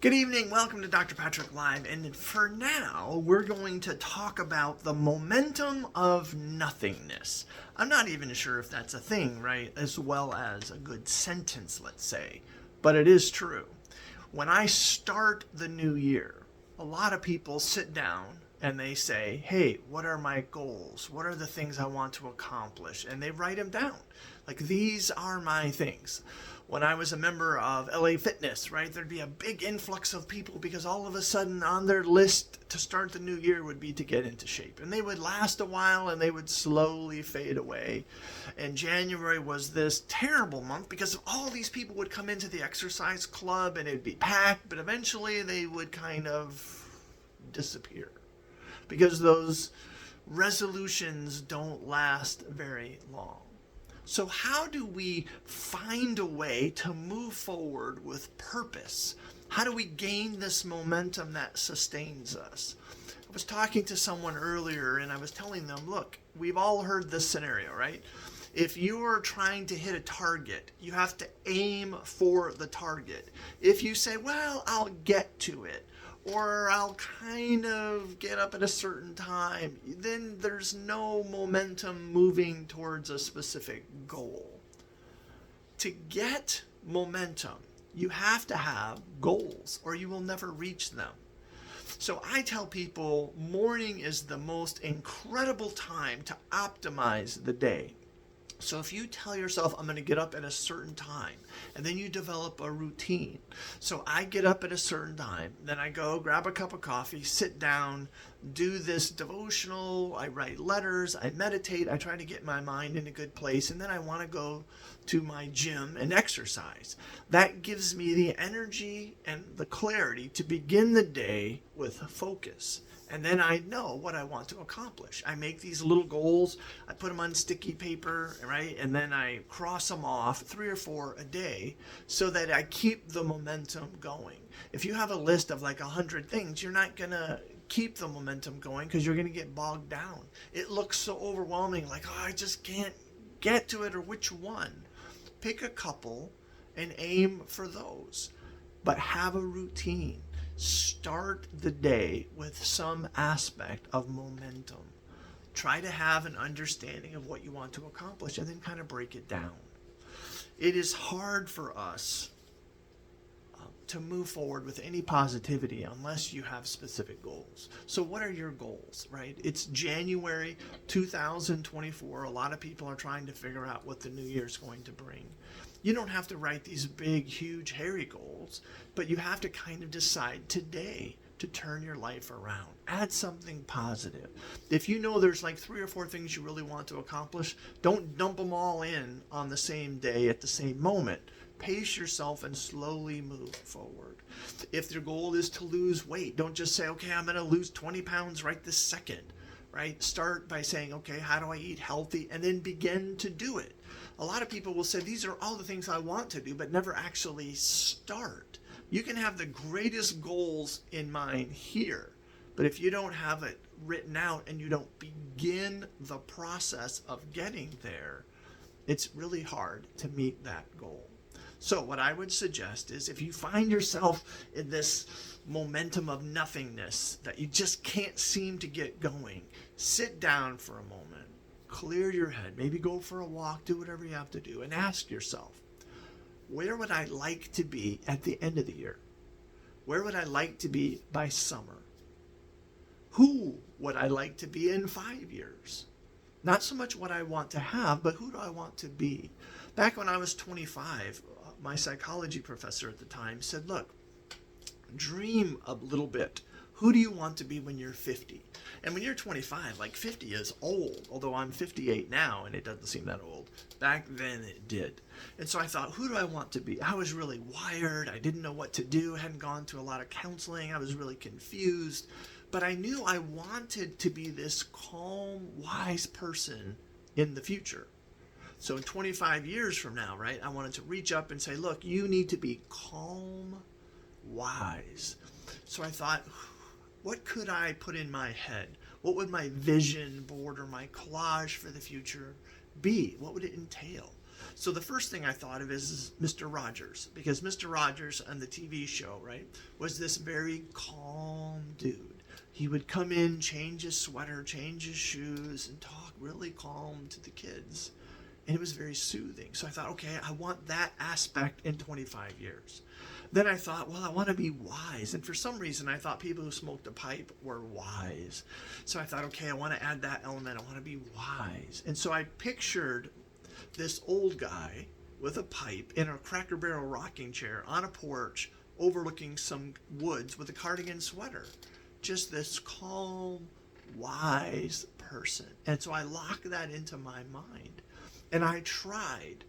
Good evening, welcome to Dr. Patrick Live, and for now, we're going to talk about the momentum of nothingness. I'm not even sure if that's a thing, right, as well as a good sentence, let's say, but it is true. When I start the new year, a lot of people sit down and they say, hey, what are my goals? What are the things I want to accomplish? And they write them down. Like, these are my things. When I was a member of LA Fitness, right, there'd be a big influx of people because all of a sudden on their list to start the new year would be to get into shape. And they would last a while and they would slowly fade away. And January was this terrible month because all these people would come into the exercise club and it'd be packed, but eventually they would kind of disappear because those resolutions don't last very long. So how do we find a way to move forward with purpose? How do we gain this momentum that sustains us? I was talking to someone earlier and I was telling them, look, we've all heard this scenario, right? If you are trying to hit a target, you have to aim for the target. If you say, well, I'll get to it, or I'll kind of get up at a certain time, then there's no momentum moving towards a specific goal. To get momentum, you have to have goals or you will never reach them. So I tell people morning is the most incredible time to optimize the day. So if you tell yourself, I'm going to get up at a certain time, and then you develop a routine. So I get up at a certain time, then I go grab a cup of coffee, sit down, do this devotional, I write letters, I meditate, I try to get my mind in a good place, and then I want to go to my gym and exercise. That gives me the energy and the clarity to begin the day with focus. And then I know what I want to accomplish. I make these little goals, I put them on sticky paper, right? And then I cross them off 3 or 4 a day so that I keep the momentum going. If you have a list of like 100 things, you're not going to keep the momentum going because you're going to get bogged down. It looks so overwhelming, like, oh, I just can't get to it, or which one. Pick a couple and aim for those, but have a routine. Start the day with some aspect of momentum. Try to have an understanding of what you want to accomplish and then kind of break it down. It is hard for us to move forward with any positivity unless you have specific goals. So what are your goals, right? It's January 2024. A lot of people are trying to figure out what the new year is going to bring. You don't have to write these big, huge, hairy goals, but you have to kind of decide today to turn your life around. Add something positive. If you know there's like 3 or 4 things you really want to accomplish, don't dump them all in on the same day at the same moment. Pace yourself and slowly move forward. If your goal is to lose weight, don't just say, okay, I'm going to lose 20 pounds right this second, right? Start by saying, okay, how do I eat healthy? And then begin to do it. A lot of people will say, these are all the things I want to do, but never actually start. You can have the greatest goals in mind here, but if you don't have it written out and you don't begin the process of getting there, it's really hard to meet that goal. So what I would suggest is if you find yourself in this momentum of nothingness that you just can't seem to get going, sit down for a moment, clear your head, maybe go for a walk, do whatever you have to do, and ask yourself, where would I like to be at the end of the year? Where would I like to be by summer? Who would I like to be in 5 years? Not so much what I want to have, but who do I want to be? Back when I was 25, my psychology professor at the time said, look, dream a little bit. Who do you want to be when you're 50? And when you're 25, like 50 is old, although I'm 58 now and it doesn't seem that old. Back then it did. And so I thought, who do I want to be? I was really wired. I didn't know what to do. I hadn't gone to a lot of counseling. I was really confused. But I knew I wanted to be this calm, wise person in the future. So in 25 years from now, right, I wanted to reach up and say, look, you need to be calm, wise. So I thought, what could I put in my head? What would my vision board or my collage for the future be? What would it entail? So the first thing I thought of is Mr. Rogers, because Mr. Rogers on the TV show, right, was this very calm dude. He would come in, change his sweater, change his shoes, and talk really calm to the kids. And it was very soothing. So I thought, okay, I want that aspect in 25 years. Then I thought, well, I want to be wise. And for some reason, I thought people who smoked a pipe were wise. So I thought, okay, I want to add that element. I want to be wise. And so I pictured this old guy with a pipe in a Cracker Barrel rocking chair on a porch overlooking some woods with a cardigan sweater. Just this calm, wise person. And so I locked that into my mind. And I tried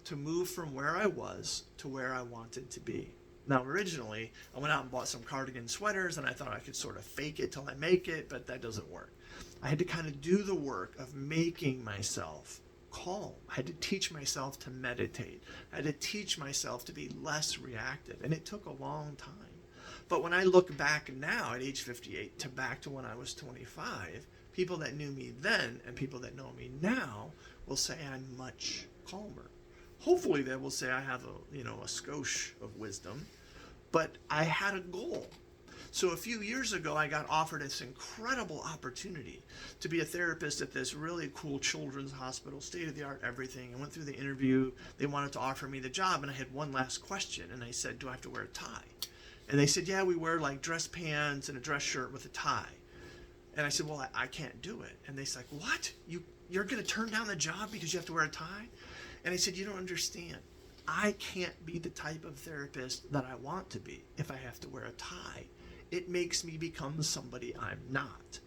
to move from where I was to where I wanted to be. Now, originally, I went out and bought some cardigan sweaters, and I thought I could sort of fake it till I make it, but that doesn't work. I had to kind of do the work of making myself calm. I had to teach myself to meditate. I had to teach myself to be less reactive, and it took a long time. But when I look back now at age 58 to back to when I was 25, people that knew me then and people that know me now will say I'm much calmer. Hopefully they will say I have a skosh of wisdom, but I had a goal. So a few years ago, I got offered this incredible opportunity to be a therapist at this really cool children's hospital, state-of-the-art everything. I went through the interview. They wanted to offer me the job, and I had one last question, and I said, do I have to wear a tie? And they said, yeah, we wear like dress pants and a dress shirt with a tie. And I said, well, I can't do it. And they said, what? You're going to turn down the job because you have to wear a tie? And I said, you don't understand. I can't be the type of therapist that I want to be if I have to wear a tie. It makes me become somebody I'm not.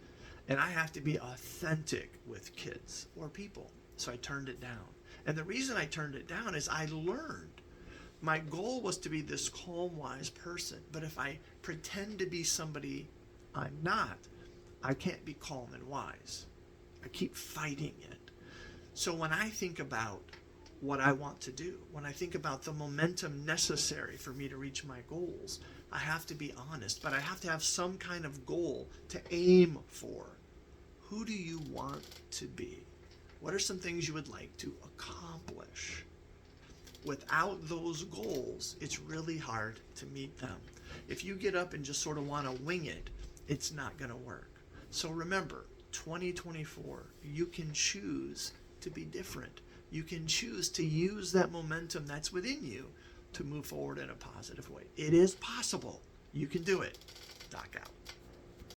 And I have to be authentic with kids or people. So I turned it down. And the reason I turned it down is I learned. My goal was to be this calm, wise person. But if I pretend to be somebody I'm not, I can't be calm and wise. I keep fighting it. So when I think about what I want to do, when I think about the momentum necessary for me to reach my goals, I have to be honest, but I have to have some kind of goal to aim for. Who do you want to be? What are some things you would like to accomplish? Without those goals, it's really hard to meet them. If you get up and just sort of want to wing it, it's not going to work. So remember, 2024, you can choose to be different. You can choose to use that momentum that's within you to move forward in a positive way. It is possible. You can do it. Doc out.